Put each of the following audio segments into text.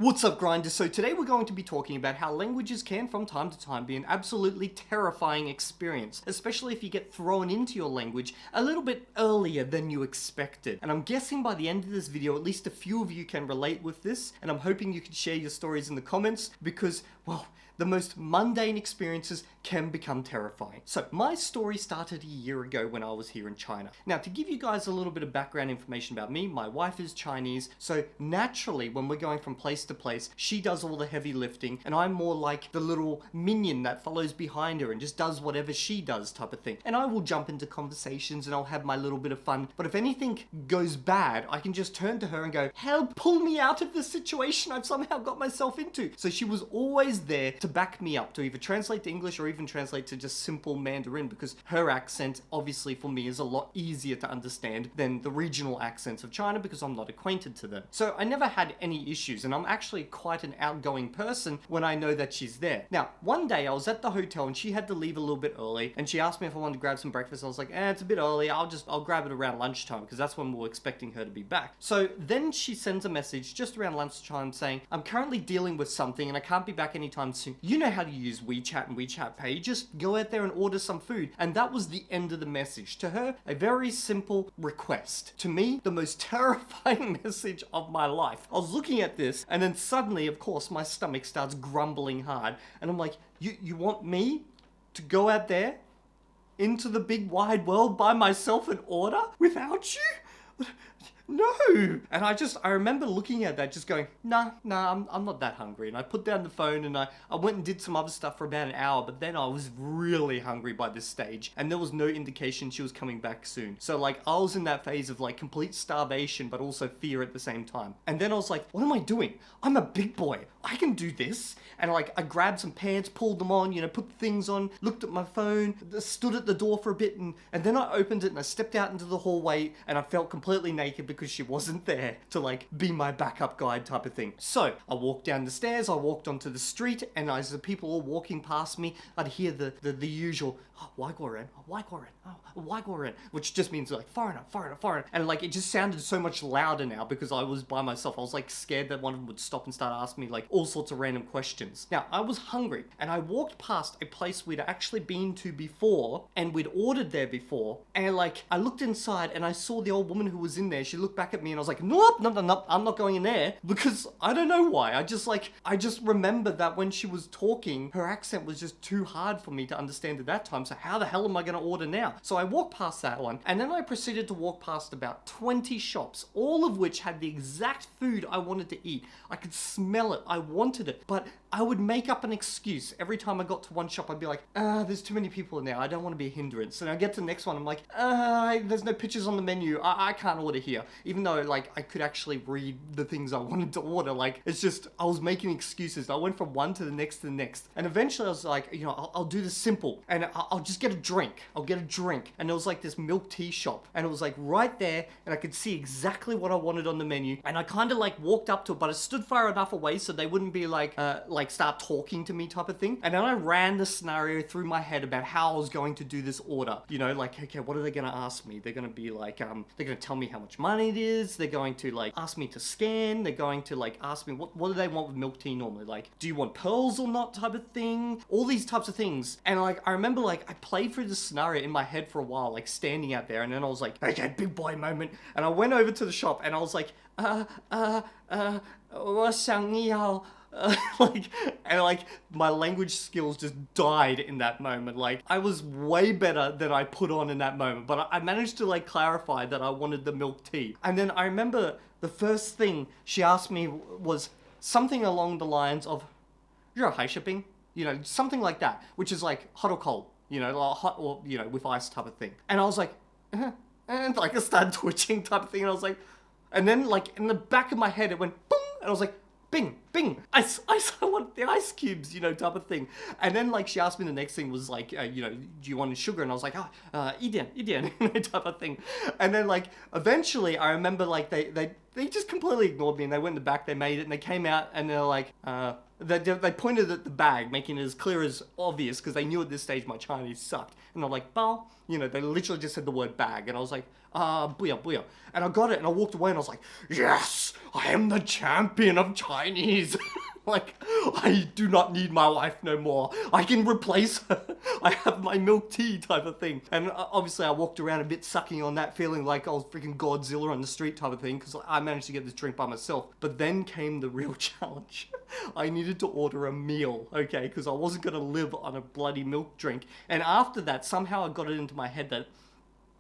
What's up, grinders? So today we're going to be talking about how languages can from time to time be an absolutely terrifying experience, especially if you get thrown into your language a little bit earlier than you expected. And I'm guessing by the end of this video, at least a few of you can relate with this, and I'm hoping you can share your stories in the comments because, well, the most mundane experiences can become terrifying. So my story started a year ago when I was here in China. Now, to give you guys a little bit of background information about me, my wife is Chinese, so naturally when we're going from place to place, she does all the heavy lifting, and I'm more like the little minion that follows behind her and just does whatever she does type of thing. And I will jump into conversations and I'll have my little bit of fun, but if anything goes bad, I can just turn to her and go, help, pull me out of this situation I've somehow got myself into. So she was always there to back me up, to either translate to English or even translate to just simple Mandarin, because her accent obviously for me is a lot easier to understand than the regional accents of China because I'm not acquainted to them. So I never had any issues, and I'm actually quite an outgoing person when I know that she's there. Now, one day I was at the hotel and she had to leave a little bit early, and she asked me if I wanted to grab some breakfast. I was like, it's a bit early, I'll grab it around lunchtime because that's when we were expecting her to be back. So then she sends a message just around lunchtime saying, I'm currently dealing with something and I can't be back anytime soon. You know how to use WeChat and WeChat Pay, just go out there and order some food. And that was the end of the message. To her, a very simple request. To me, the most terrifying message of my life. I was looking at this and then suddenly, of course, my stomach starts grumbling hard. And I'm like, you want me to go out there into the big wide world by myself and order without you? No! And I remember looking at that just going, nah, I'm not that hungry. And I put down the phone and I went and did some other stuff for about an hour, but then I was really hungry by this stage and there was no indication she was coming back soon. So like, I was in that phase of like complete starvation, but also fear at the same time. And then I was like, what am I doing? I'm a big boy. I can do this. And like, I grabbed some pants, pulled them on, put the things on, looked at my phone, stood at the door for a bit, and then I opened it and I stepped out into the hallway and I felt completely naked because she wasn't there to like be my backup guide type of thing. So I walked down the stairs, I walked onto the street, and as the people all walking past me, I'd hear the usual, which just means like foreigner. And like, it just sounded so much louder now because I was by myself. I was like scared that one of them would stop and start asking me like all sorts of random questions. Now, I was hungry and I walked past a place we'd actually been to before and we'd ordered there before. And like, I looked inside and I saw the old woman who was in there. She looked back at me and I was like, nope, I'm not going in there, because I don't know why. I just remember that when she was talking, her accent was just too hard for me to understand at that time. So how the hell am I going to order now? So I walked past that one and then I proceeded to walk past about 20 shops, all of which had the exact food I wanted to eat. I could smell it. I wanted it, but I would make up an excuse. Every time I got to one shop, I'd be like, there's too many people in there. I don't want to be a hindrance. And I get to the next one. I'm like, there's no pictures on the menu. I can't order here. Even though like I could actually read the things I wanted to order. Like, it's just, I was making excuses. I went from one to the next to the next. And eventually I was like, I'll do this simple and I'll just get a drink. I'll get a drink. And there was like this milk tea shop and it was like right there and I could see exactly what I wanted on the menu. And I kind of like walked up to it, but I stood far enough away so they wouldn't be like start talking to me type of thing. And then I ran the scenario through my head about how I was going to do this order. Like, okay, what are they going to ask me? They're going to be like, they're going to tell me how much money it is. They're going to like ask me to scan. They're going to like ask me what do they want with milk tea normally? Like, do you want pearls or not type of thing? All these types of things. And like, I remember like I played through the scenario in my head for a while, like standing out there. And then I was like, okay, big boy moment. And I went over to the shop and I was like, 我想要 like my language skills just died in that moment. Like, I was way better than I put on in that moment, but I managed to like clarify that I wanted the milk tea. And then I remember the first thing she asked me was something along the lines of, you're a high shipping, something like that, which is like hot or cold, like hot or with ice type of thing. And I was like, and like I started twitching type of thing, and I was like, and then like in the back of my head it went boom, and I was like, bing, bing, ice, I want the ice cubes, type of thing. And then like she asked me the next thing was like, do you want sugar? And I was like, 一点, type of thing. And then like eventually I remember like they they just completely ignored me, and they went in the back, they made it, and they came out, and they're like, they pointed at the bag, making it as clear as obvious, because they knew at this stage my Chinese sucked. And they're like, bao, you know, they literally just said the word bag, and I was like, booyah, booyah. And I got it, and I walked away, and I was like, yes, I am the champion of Chinese. Like, I do not need my wife no more. I can replace her. I have my milk tea type of thing. And obviously I walked around a bit sucking on that, feeling like I was freaking Godzilla on the street type of thing, because I managed to get this drink by myself. But then came the real challenge. I needed to order a meal, okay, because I wasn't going to live on a bloody milk drink. And after that, somehow I got it into my head that,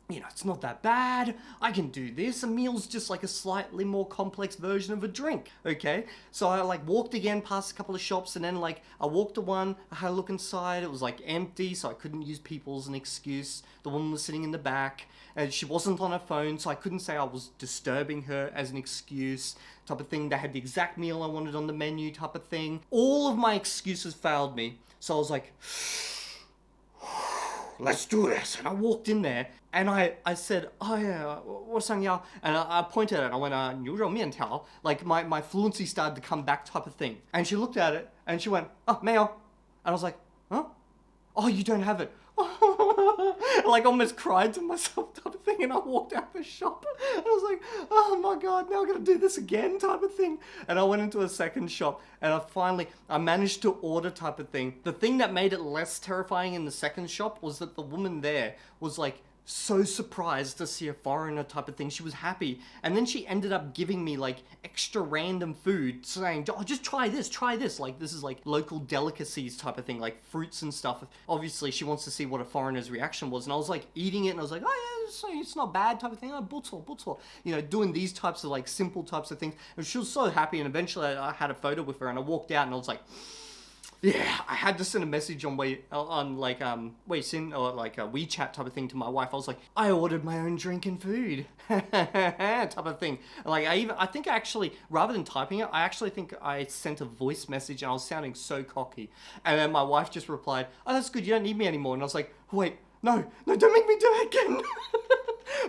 you know, it's not that bad. I can do this. A meal's just like a slightly more complex version of a drink, okay? So I like walked again past a couple of shops, and then like I walked to one, I had a look inside, it was like empty, so I couldn't use people as an excuse. The woman was sitting in the back, and she wasn't on her phone, so I couldn't say I was disturbing her as an excuse type of thing. They had the exact meal I wanted on the menu type of thing. All of my excuses failed me, so I was like, let's do this. And I walked in there, and I said, oh yeah, 我想要, and I pointed at it, I went, 牛肉面条, like my fluency started to come back type of thing. And she looked at it, and she went, oh, 没有. And I was like, huh? Oh, you don't have it. Like almost cried to myself type of thing, and I walked out the shop. And I was like, oh my god, now I'm gonna do this again type of thing. And I went into a second shop, and I managed to order type of thing. The thing that made it less terrifying in the second shop was that the woman there was like so surprised to see a foreigner type of thing. She was happy, and then she ended up giving me like extra random food, saying, oh, just try this, like this is like local delicacies type of thing, like fruits and stuff. Obviously she wants to see what a foreigner's reaction was, and I was like eating it, and I was like, oh yeah, it's not bad type of thing, buto, you know, doing these types of like simple types of things. And she was so happy, and eventually I had a photo with her, and I walked out, and I was like, yeah, I had to send a message on like Weixin or like a WeChat type of thing to my wife. I was like, I ordered my own drink and food type of thing. And like I think I actually, rather than typing it, I actually think I sent a voice message, and I was sounding so cocky. And then my wife just replied, oh, that's good, you don't need me anymore. And I was like, wait, no, don't make me do it again.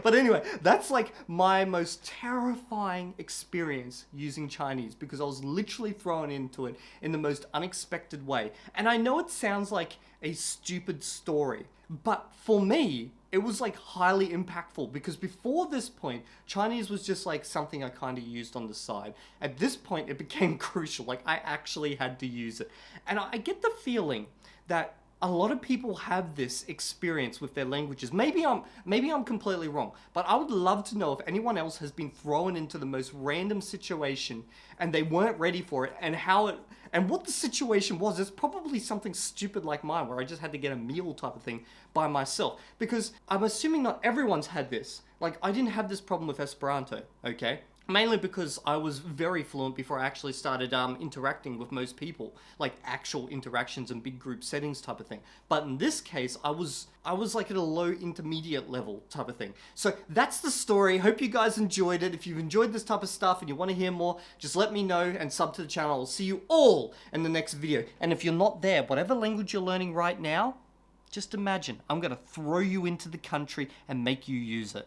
But anyway, that's like my most terrifying experience using Chinese, because I was literally thrown into it in the most unexpected way. And I know it sounds like a stupid story, but for me, it was like highly impactful, because before this point, Chinese was just like something I kind of used on the side. At this point, it became crucial. Like I actually had to use it. And I get the feeling that a lot of people have this experience with their languages. Maybe I'm completely wrong, but I would love to know if anyone else has been thrown into the most random situation and they weren't ready for it, and what the situation was. It's probably something stupid like mine, where I just had to get a meal type of thing by myself, because I'm assuming not everyone's had this. Like I didn't have this problem with Esperanto, okay? Mainly because I was very fluent before I actually started interacting with most people, like actual interactions and big group settings type of thing. But in this case, I was like at a low intermediate level type of thing. So that's the story. Hope you guys enjoyed it. If you've enjoyed this type of stuff and you want to hear more, just let me know and sub to the channel. I'll see you all in the next video. And if you're not there, whatever language you're learning right now, just imagine I'm going to throw you into the country and make you use it.